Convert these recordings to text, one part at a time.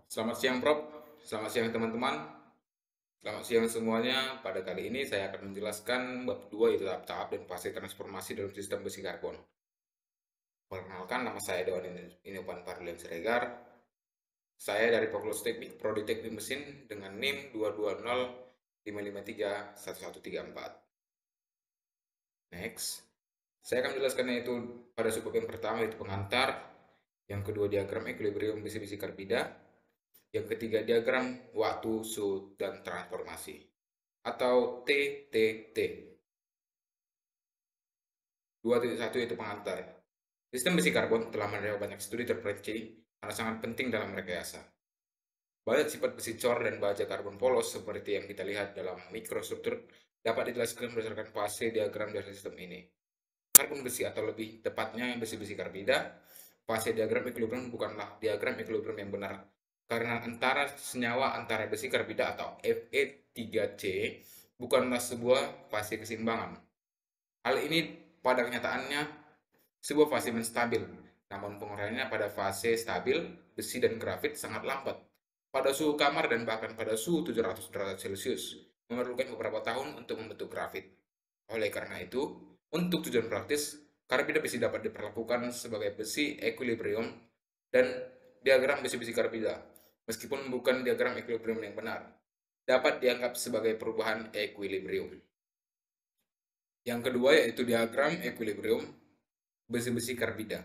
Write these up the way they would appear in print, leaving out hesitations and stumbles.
Selamat siang Prof, selamat siang teman-teman, selamat siang semuanya. Pada kali ini saya akan menjelaskan bab 2 yaitu tahap-tahap dan fase transformasi dalam sistem besi karbon. Perkenalkan, nama saya Dewan Inovan Parlian Siregar. Saya dari Fakultas Teknik Prodi Teknik Mesin dengan NIM 22055311134. Next, saya akan menjelaskan yaitu pada subbab yang pertama yaitu pengantar, yang kedua diagram equilibrium besi-besi karbida, yang ketiga diagram waktu, suhu, dan transformasi atau TTT. 2.1 yaitu pengantar. Sistem besi karbon telah menerima banyak studi terperinci karena sangat penting dalam rekayasa. Banyak sifat besi cor dan baja karbon polos seperti yang kita lihat dalam mikrostruktur dapat dijelaskan berdasarkan fase diagram dari sistem ini. Karbon besi atau lebih tepatnya besi-besi karbida, fase diagram equilibrium bukanlah diagram equilibrium yang benar karena antara senyawa antara besi karbida atau Fe3C bukanlah sebuah fase keseimbangan. Hal ini pada kenyataannya sebuah fase menstabil, namun penguraiannya pada fase stabil, besi dan grafit sangat lambat. Pada suhu kamar dan bahkan pada suhu 700 derajat Celcius, memerlukan beberapa tahun untuk membentuk grafit. Oleh karena itu, untuk tujuan praktis, karbida besi dapat diperlakukan sebagai besi equilibrium dan diagram besi-besi karbida, meskipun bukan diagram equilibrium yang benar, dapat dianggap sebagai perubahan equilibrium. Yang kedua yaitu diagram equilibrium besi-besi karbida.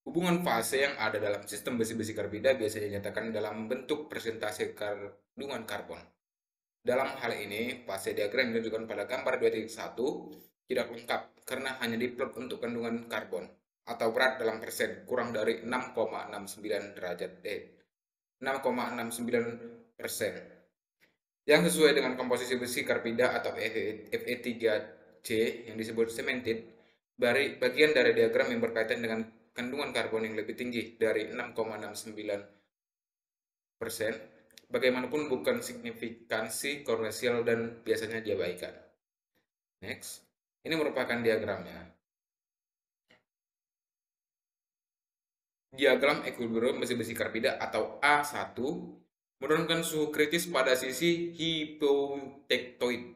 Hubungan fase yang ada dalam sistem besi-besi karbida biasanya dinyatakan dalam bentuk persentase kandungan karbon. Dalam hal ini, fase diagram yang ditunjukkan pada gambar 2.1 tidak lengkap karena hanya diplot untuk kandungan karbon atau berat dalam persen kurang dari 6,69 derajat 6,69%. Yang sesuai dengan komposisi besi karbida atau Fe3C yang disebut cemented, bagian dari diagram yang berkaitan dengan kandungan karbon yang lebih tinggi dari 6,69%, bagaimanapun bukan signifikansi komersial dan biasanya diabaikan. Next, ini merupakan diagramnya. Diagram equilibrium besi-besi karbida atau A1 menurunkan suhu kritis pada sisi hipotektoid.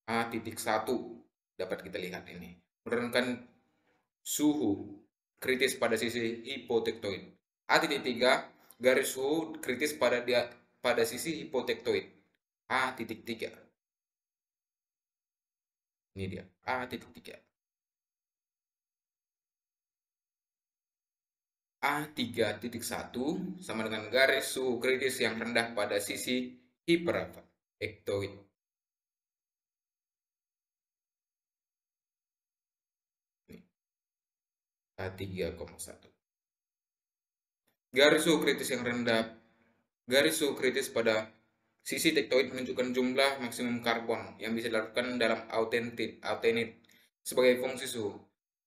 A.1 dapat kita lihat ini. Menurunkan suhu kritis pada sisi hipotektoid. A.3 garis suhu kritis pada sisi hipotektoid. A.3. Ini dia, A.3. A3.1 sama dengan garis suhu kritis yang rendah pada sisi hiperektoid. A3,1. Garis suhu kritis yang rendah, garis suhu kritis pada sisi tektoid menunjukkan jumlah maksimum karbon yang bisa dilakukan dalam autenit sebagai fungsi suhu.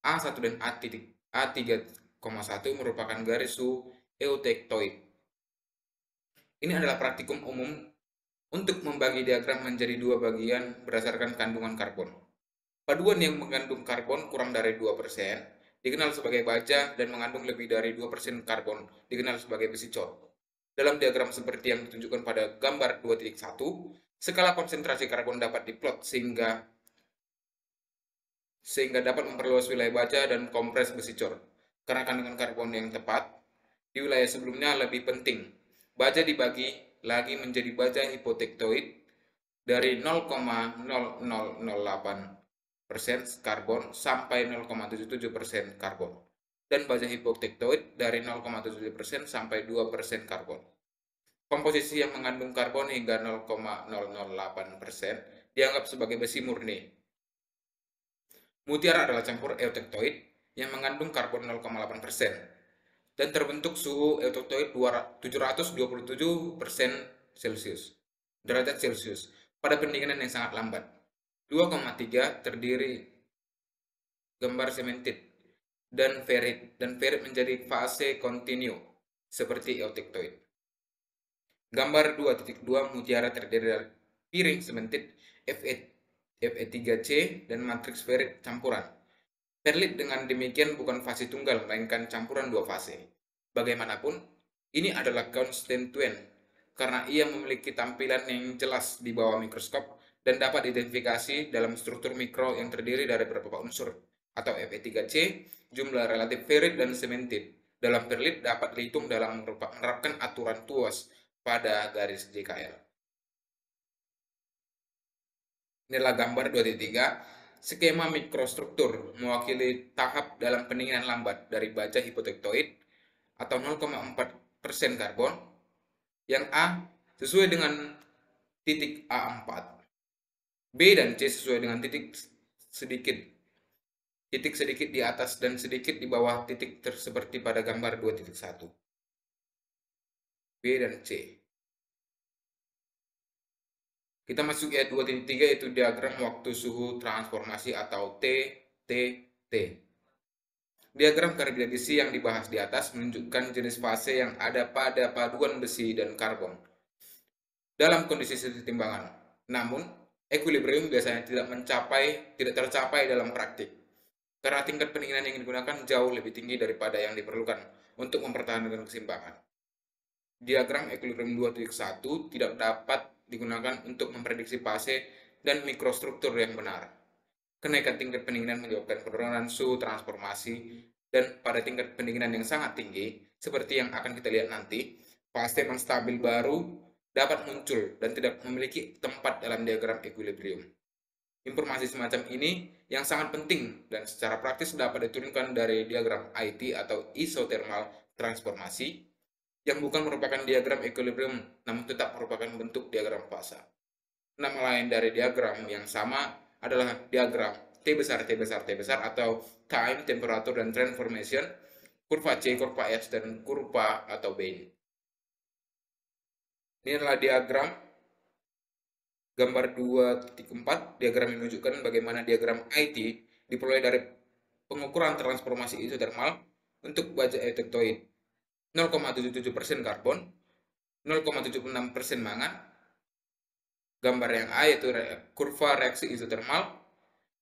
A1 dan A3,1 merupakan garis suhu eutektoid. Ini adalah praktikum umum untuk membagi diagram menjadi dua bagian berdasarkan kandungan karbon. Paduan yang mengandung karbon kurang dari 2% dikenal sebagai baja dan mengandung lebih dari 2% karbon dikenal sebagai besi cor. Dalam diagram seperti yang ditunjukkan pada gambar 2.1, skala konsentrasi karbon dapat diplot sehingga dapat memperluas wilayah baja dan kompres besi cor. Karena kandungan karbon yang tepat di wilayah sebelumnya lebih penting. Baja dibagi lagi menjadi baja hipotektoid dari 0,0008% karbon sampai 0,77% karbon dan baja hipotektoid dari 0,7% sampai 2% karbon. Komposisi yang mengandung karbon hingga 0,008% dianggap sebagai besi murni. Mutiara adalah campur eutektoid yang mengandung karbon 0,8% dan terbentuk suhu eutektoid 727% Celcius, derajat Celcius pada pendinginan yang sangat lambat. 2,3 terdiri gambar cemented dan ferit menjadi fase kontinu seperti eutektoid. Gambar 2.2 mutiara terdiri dari piring cemented Fe3C dan matriks ferit campuran. Perlit dengan demikian bukan fase tunggal, melainkan campuran dua fase. Bagaimanapun, ini adalah konstituen karena ia memiliki tampilan yang jelas di bawah mikroskop dan dapat diidentifikasi dalam struktur mikro yang terdiri dari beberapa unsur atau Fe3C, jumlah relatif ferrit dan sementit. Dalam perlit dapat dihitung dalam menerapkan aturan TUAS pada garis JKL. Inilah gambar 2.3. Skema mikrostruktur mewakili tahap dalam pendinginan lambat dari baja hipotektoid atau 0,4% karbon, yang A sesuai dengan titik A4, B dan C sesuai dengan titik sedikit di atas dan sedikit di bawah titik seperti pada gambar 2.1. B dan C. Kita masuk ke 2.3, yaitu diagram waktu suhu transformasi atau TTT. Diagram karbida besi yang dibahas di atas menunjukkan jenis fase yang ada pada paduan besi dan karbon dalam kondisi setimbangan. Namun, equilibrium biasanya tidak tercapai dalam praktik karena tingkat pendinginan yang digunakan jauh lebih tinggi daripada yang diperlukan untuk mempertahankan keseimbangan. Diagram equilibrium 2.1 tidak dapat digunakan untuk memprediksi fase dan mikrostruktur yang benar. Kenaikan tingkat pendinginan menyebabkan penurunan suhu transformasi, dan pada tingkat pendinginan yang sangat tinggi, seperti yang akan kita lihat nanti, fase non stabil baru dapat muncul dan tidak memiliki tempat dalam diagram equilibrium. Informasi semacam ini yang sangat penting dan secara praktis dapat diturunkan dari diagram IT atau isothermal transformasi, yang bukan merupakan diagram equilibrium, namun tetap merupakan bentuk diagram fasa. Nama lain dari diagram yang sama adalah diagram T besar atau time, temperature, dan transformation, kurva C, kurva S, dan kurva atau Bain. Ini adalah diagram gambar 2.4, diagram yang menunjukkan bagaimana diagram IT diperoleh dari pengukuran transformasi isothermal untuk baja etektoid. 0,77% karbon, 0,76% mangan. Gambar yang A yaitu kurva reaksi isothermal.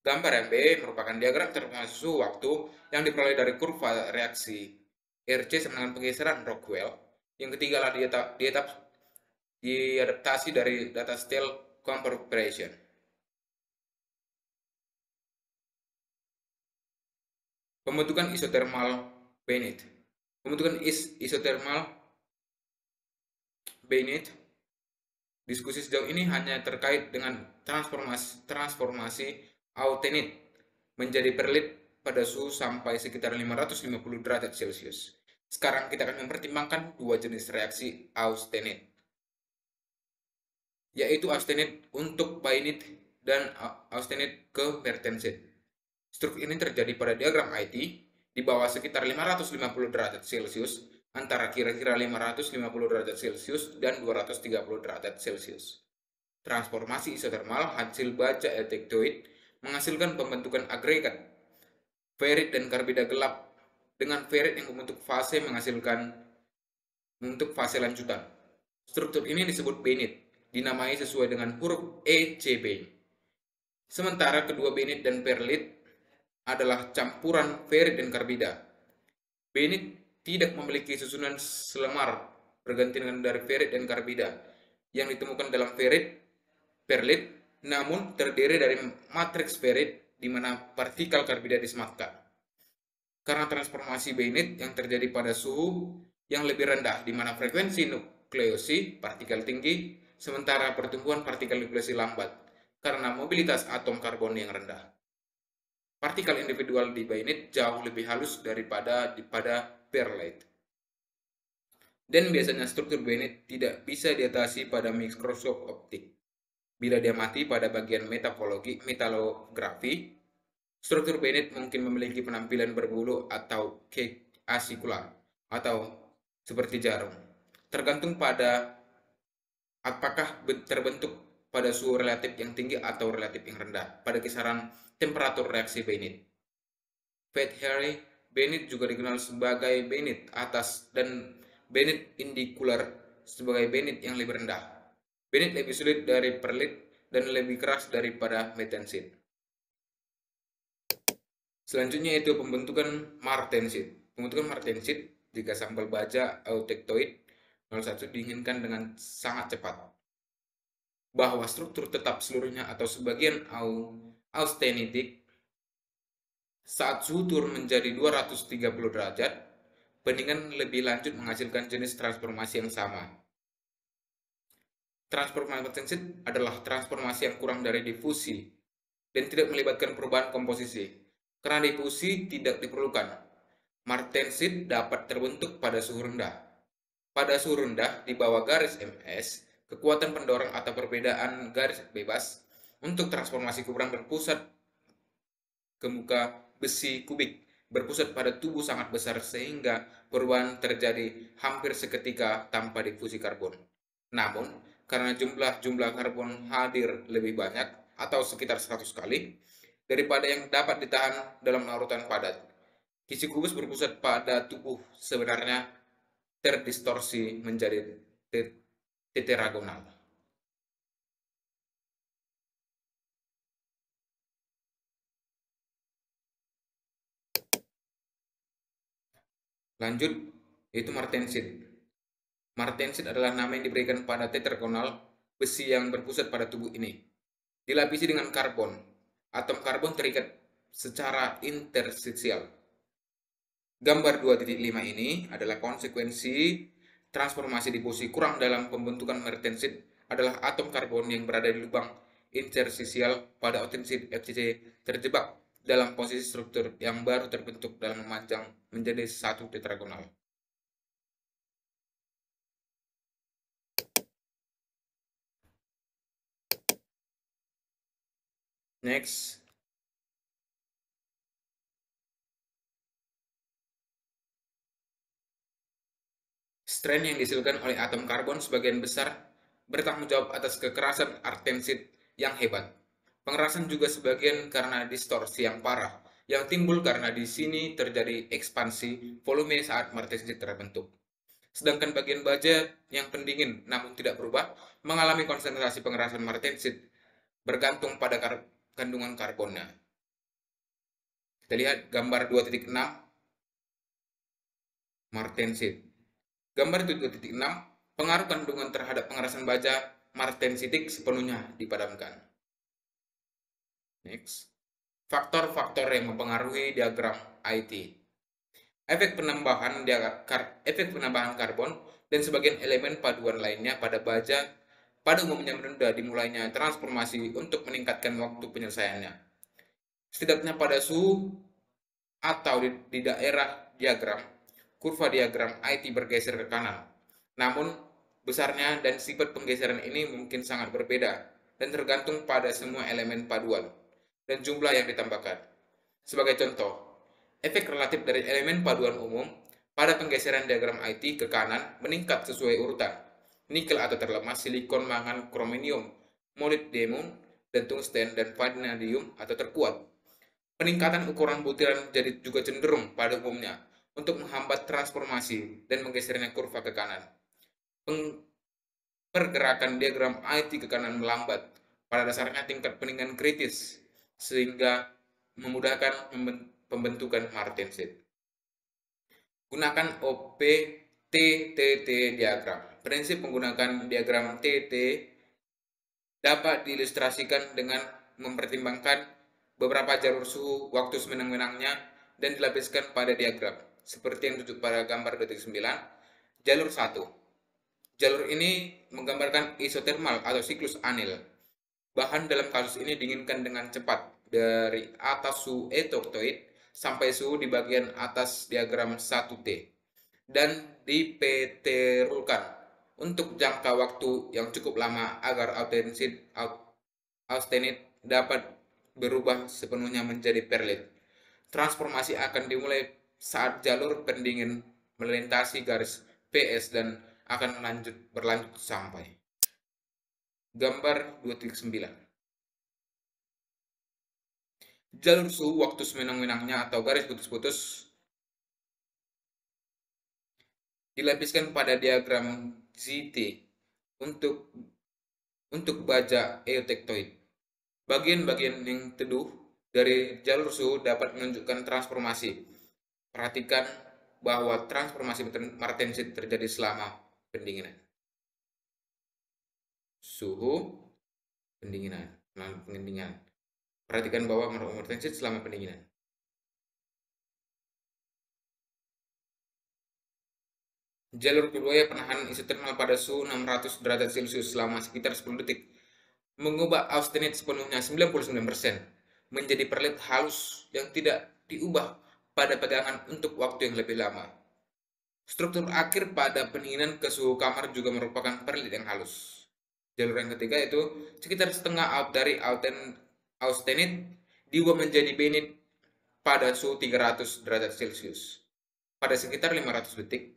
Gambar yang B merupakan diagram transformasi suhu waktu yang diperoleh dari kurva reaksi RC sama dengan penggeseran Rockwell. Yang ketiga adalah diadaptasi dari data style compression. Pembentukan isothermal Bennett. Pembentukan isothermal Bennett. Diskusi sejauh ini hanya terkait dengan transformasi austenit menjadi perlit pada suhu sampai sekitar 550 derajat Celcius. Sekarang kita akan mempertimbangkan dua jenis reaksi austenit, yaitu austenit untuk bainit dan austenit ke mertensit. Struktur ini terjadi pada diagram IT di bawah sekitar 550 derajat Celcius, antara kira-kira 550 derajat Celcius dan 230 derajat Celcius. Transformasi isothermal hasil baja etektoid menghasilkan pembentukan agregat ferrit dan karbida gelap, dengan ferrit yang membentuk fase membentuk fase lanjutan. Struktur ini disebut bainit, dinamai sesuai dengan huruf ECB. Sementara kedua bainit dan perlit adalah campuran ferrit dan karbida. Bainit tidak memiliki susunan selemar bergantian dari ferrit dan karbida yang ditemukan dalam perlit, namun terdiri dari matriks ferrit di mana partikel karbida disematkan. Karena transformasi bainit yang terjadi pada suhu yang lebih rendah, di mana frekuensi nukleosi partikel tinggi, sementara pertumbuhan partikel nukleosi lambat karena mobilitas atom karbon yang rendah. Partikel individual di bainit jauh lebih halus daripada pada perlit. Dan biasanya struktur bainit tidak bisa diatasi pada mikroskop optik. Bila dia mati pada bagian metalografi, struktur bainit mungkin memiliki penampilan berbulu atau asikular atau seperti jarum, tergantung pada apakah terbentuk pada suhu relatif yang tinggi atau relatif yang rendah pada kisaran temperatur reaksi bainit. Fat Harry bainit juga dikenal sebagai bainit atas dan bainit indikular sebagai bainit yang lebih rendah. Bainit lebih sulit dari perlit dan lebih keras daripada metensit. Selanjutnya itu pembentukan martensit. Pembentukan martensit jika sampel baja eutektoid 01 diinginkan dengan sangat cepat, bahwa struktur tetap seluruhnya atau sebagian austenitik saat suhu turun menjadi 230 derajat, bandingan lebih lanjut menghasilkan jenis transformasi yang sama. Transformasi martensit adalah transformasi yang kurang dari difusi dan tidak melibatkan perubahan komposisi. Karena difusi tidak diperlukan, martensit dapat terbentuk pada suhu rendah. Pada suhu rendah di bawah garis MS, kekuatan pendorong atau perbedaan garis bebas untuk transformasi kuburan berpusat ke muka besi kubik berpusat pada tubuh sangat besar sehingga perubahan terjadi hampir seketika tanpa difusi karbon. Namun, karena jumlah karbon hadir lebih banyak atau sekitar 100 kali daripada yang dapat ditahan dalam larutan padat, kisi kubus berpusat pada tubuh sebenarnya terdistorsi menjadi tetragonal. Lanjut, yaitu martensit. Martensit adalah nama yang diberikan pada tetragonal besi yang berpusat pada tubuh ini. Dilapisi dengan karbon. Atom karbon terikat secara interstisial. Gambar 2.5 ini adalah konsekuensi transformasi difusi kurang dalam pembentukan martensit adalah atom karbon yang berada di lubang interstisial pada otensit FCC terjebak dalam posisi struktur yang baru terbentuk dalam memanjang menjadi satu tetragonal. Next, strain yang dihasilkan oleh atom karbon sebagian besar bertanggung jawab atas kekerasan artensit yang hebat. Pengerasan juga sebagian karena distorsi yang parah yang timbul karena di sini terjadi ekspansi volume saat martensit terbentuk. Sedangkan bagian baja yang pendingin namun tidak berubah mengalami konsentrasi pengerasan martensit bergantung pada kandungan karbonnya. Kita lihat gambar 2.6 martensit. Gambar 2.6 pengaruh kandungan terhadap pengerasan baja martensitik sepenuhnya dipadamkan. Next. Faktor-faktor yang mempengaruhi diagram IT. Efek penambahan karbon dan sebagian elemen paduan lainnya pada baja pada umumnya menunda dimulainya transformasi untuk meningkatkan waktu penyelesaiannya. Setidaknya pada suhu atau di daerah diagram, kurva diagram IT bergeser ke kanan. Namun, besarnya dan sifat penggeseran ini mungkin sangat berbeda dan tergantung pada semua elemen paduan dan jumlah yang ditambahkan. Sebagai contoh, efek relatif dari elemen paduan umum pada penggeseran diagram IT ke kanan meningkat sesuai urutan. Nikel atau terlemah, silikon, mangan, krominium, molybdenum, dan tungsten dan vanadium atau terkuat. Peningkatan ukuran butiran jadi juga cenderung pada umumnya untuk menghambat transformasi dan menggesernya kurva ke kanan. Pergerakan diagram IT ke kanan melambat. Pada dasarnya tingkat peningkatan kritis sehingga memudahkan pembentukan martensit. Gunakan OP-TTT diagram. Prinsip menggunakan diagram TT dapat diilustrasikan dengan mempertimbangkan beberapa jalur suhu waktu semenang-menangnya dan dilapiskan pada diagram. Seperti yang ditunjuk pada gambar 2.9, jalur 1. Jalur ini menggambarkan isotermal atau siklus anil. Bahan dalam kasus ini dinginkan dengan cepat dari atas suhu eutektoid sampai suhu di bagian atas diagram 1T dan dipeterulkan untuk jangka waktu yang cukup lama agar austenit dapat berubah sepenuhnya menjadi perlit. Transformasi akan dimulai saat jalur pendingin melintasi garis PS dan akan berlanjut sampai. Gambar 2.9. Jalur suhu waktu semenang-menangnya atau garis putus-putus dilapiskan pada diagram ZT untuk baja eutektoid. Bagian-bagian yang teduh dari jalur suhu dapat menunjukkan transformasi. Perhatikan bahwa transformasi martensit terjadi selama pendinginan. Suhu, pendinginan, pendinginan. Perhatikan bahwa martensit selama pendinginan. Jalur kedua penahanan isotermal pada suhu 600 derajat Celcius selama sekitar 10 detik mengubah austenit sepenuhnya 99% menjadi perlit halus yang tidak diubah pada pegangan untuk waktu yang lebih lama. Struktur akhir pada pendinginan ke suhu kamar juga merupakan perlit yang halus. Jalur yang ketiga itu sekitar setengah dari austenit diubah menjadi benit pada suhu 300 derajat Celcius. Pada sekitar 500 detik,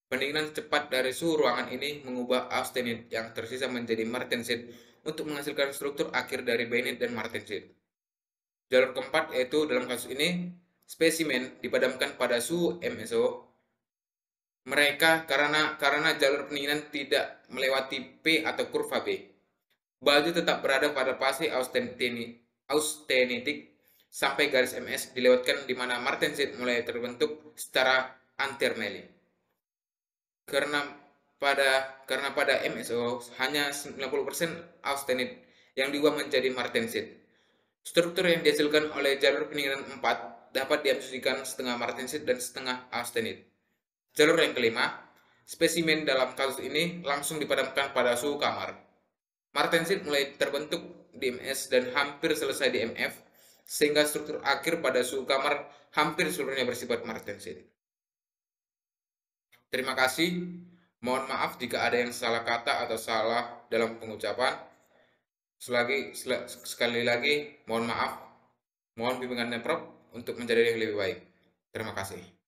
pendinginan cepat dari suhu ruangan ini mengubah austenit yang tersisa menjadi martensit untuk menghasilkan struktur akhir dari benit dan martensit. Jalur keempat yaitu dalam kasus ini spesimen dipadamkan pada suhu MSO. Mereka karena jalur pendinginan tidak melewati P atau kurva B. Baju tetap berada pada fase austenitik sampai garis MS dilewatkan di mana martensit mulai terbentuk secara anternally. Karena pada MSO hanya 90% austenit yang diubah menjadi martensit. Struktur yang dihasilkan oleh jalur pendinginan 4 dapat diasumsikan setengah martensit dan setengah austenit. Jalur yang kelima, spesimen dalam kasus ini langsung dipadamkan pada suhu kamar. Martensit mulai terbentuk di MS dan hampir selesai di MF, sehingga struktur akhir pada suhu kamar hampir seluruhnya bersifat martensit. Terima kasih. Mohon maaf jika ada yang salah kata atau salah dalam pengucapan. Sekali lagi, mohon maaf. Mohon bimbingannya Prof untuk menjadi yang lebih baik. Terima kasih.